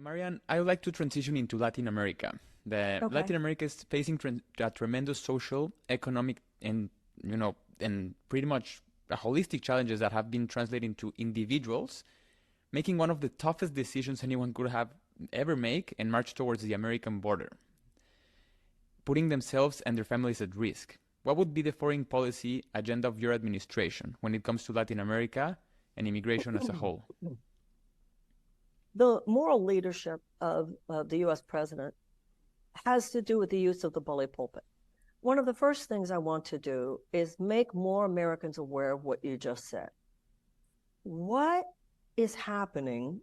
Marianne, I would like to transition into Latin America. Okay. Latin America is facing a tremendous social, economic, and and pretty much holistic challenges that have been translated into individuals making one of the toughest decisions anyone could have ever make and march towards the American border, putting themselves and their families at risk. What would be the foreign policy agenda of your administration when it comes to Latin America and immigration as a whole? The moral leadership of the US president has to do with the use of the bully pulpit. One of the first things I want to do is make more Americans aware of what you just said. What is happening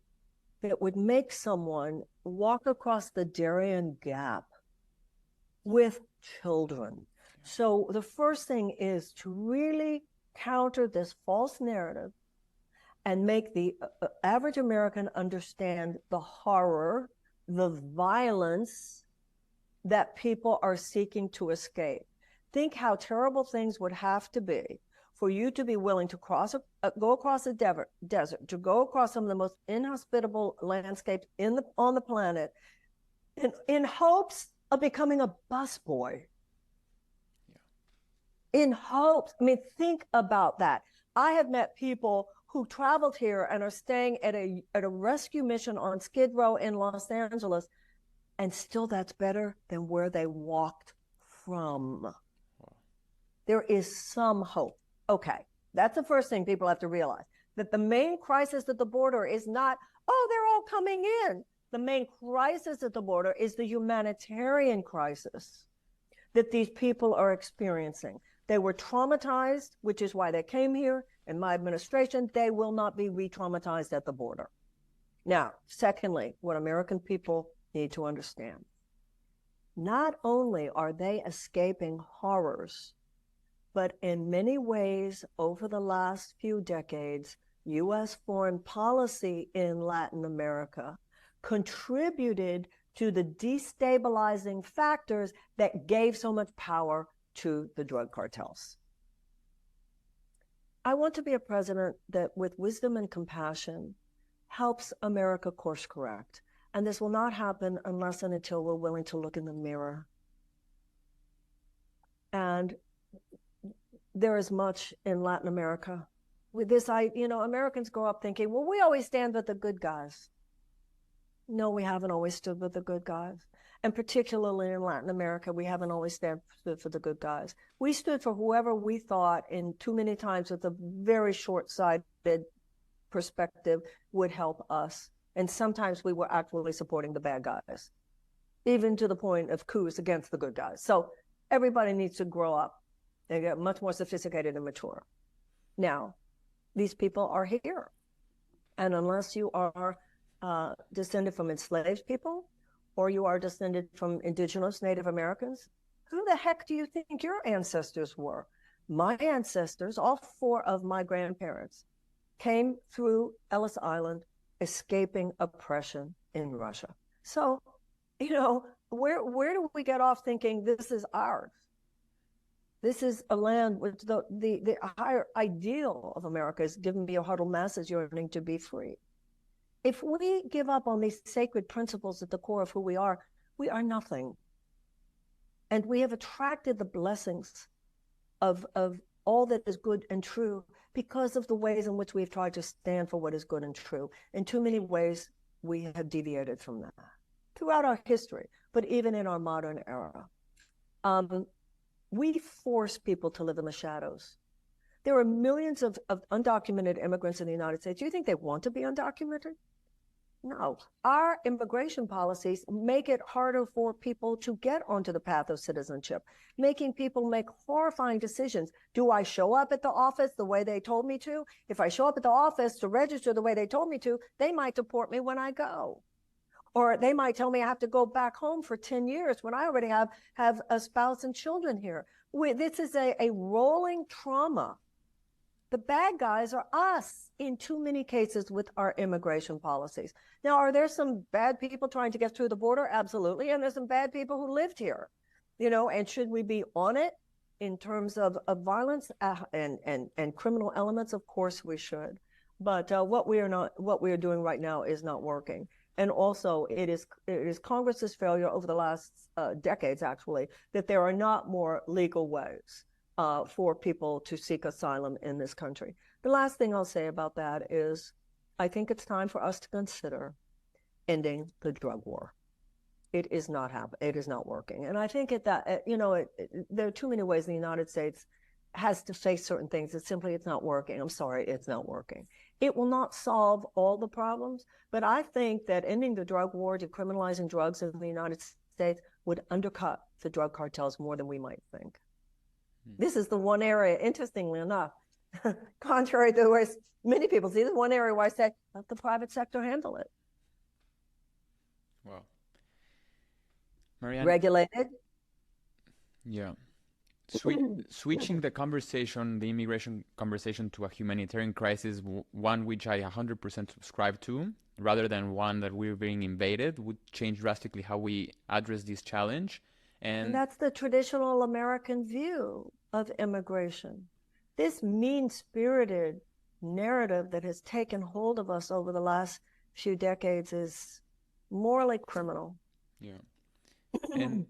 that would make someone walk across the Darien Gap with children? So the first thing is to really counter this false narrative and make the average American understand the horror, the violence that people are seeking to escape. Think how terrible things would have to be for you to be willing to go across a desert, to go across some of the most inhospitable landscapes on the planet, in hopes of becoming a busboy. Yeah. In hopes, I mean, think about that. I have met people who traveled here and are staying at a rescue mission on Skid Row in Los Angeles, and still that's better than where they walked from. Wow. There is some hope. Okay, that's the first thing people have to realize, that the main crisis at the border is not, oh, they're all coming in. The main crisis at the border is the humanitarian crisis that these people are experiencing. They were traumatized, which is why they came here. In my administration, they will not be re-traumatized at the border. Now, secondly, what American people need to understand, not only are they escaping horrors, but in many ways, over the last few decades, U.S. foreign policy in Latin America contributed to the destabilizing factors that gave so much power to the drug cartels. I want to be a president that, with wisdom and compassion, helps America course correct. And this will not happen unless and until we're willing to look in the mirror. And there is much in Latin America. With this, Americans grow up thinking, well, we always stand with the good guys. No, we haven't always stood with the good guys. And particularly in Latin America, we haven't always stood for the good guys. We stood for whoever we thought, in too many times with a very short-sighted perspective, would help us. And sometimes we were actually supporting the bad guys, even to the point of coups against the good guys. So everybody needs to grow up and get much more sophisticated and mature. Now, these people are here. And unless you are descended from enslaved people, or you are descended from indigenous Native Americans, who the heck do you think your ancestors were? My ancestors, all four of my grandparents, came through Ellis Island, escaping oppression in Russia. So, where do we get off thinking this is ours? This is a land which the higher ideal of America is given me a huddled masses yearning to be free. If we give up on these sacred principles at the core of who we are nothing. And we have attracted the blessings of all that is good and true because of the ways in which we've tried to stand for what is good and true. In too many ways, we have deviated from that throughout our history, but even in our modern era. We force people to live in the shadows. There are millions of undocumented immigrants in the United States. Do you think they want to be undocumented? No. Our immigration policies make it harder for people to get onto the path of citizenship, making people make horrifying decisions. Do I show up at the office the way they told me to? If I show up at the office to register the way they told me to, they might deport me when I go. Or they might tell me I have to go back home for 10 years when I already have a spouse and children here. This is a rolling trauma. The bad guys are us in too many cases with our immigration policies. Now, are there some bad people trying to get through the border? Absolutely. And there's some bad people who lived here, and should we be on it in terms of violence and criminal elements? Of course we should. But what we are doing right now is not working. And also, it is Congress's failure over the last decades, actually, that there are not more legal ways for people to seek asylum in this country. The last thing I'll say about that is, I think it's time for us to consider ending the drug war. It is not happening. It is not working. And I think there are too many ways the United States has to face certain things. It's not working. I'm sorry, it's not working. It will not solve all the problems, but I think that ending the drug war, decriminalizing drugs in the United States would undercut the drug cartels more than we might think. This is the one area, interestingly enough, contrary to the way many people see, this is one area where I say, let the private sector handle it. Wow. Marianne, Regulated. yeah. Switching the conversation, the immigration conversation, to a humanitarian crisis, one which I 100% subscribe to, rather than one that we're being invaded, would change drastically how we address this challenge. And that's the traditional American view of immigration. This mean-spirited narrative that has taken hold of us over the last few decades is morally criminal. Yeah. And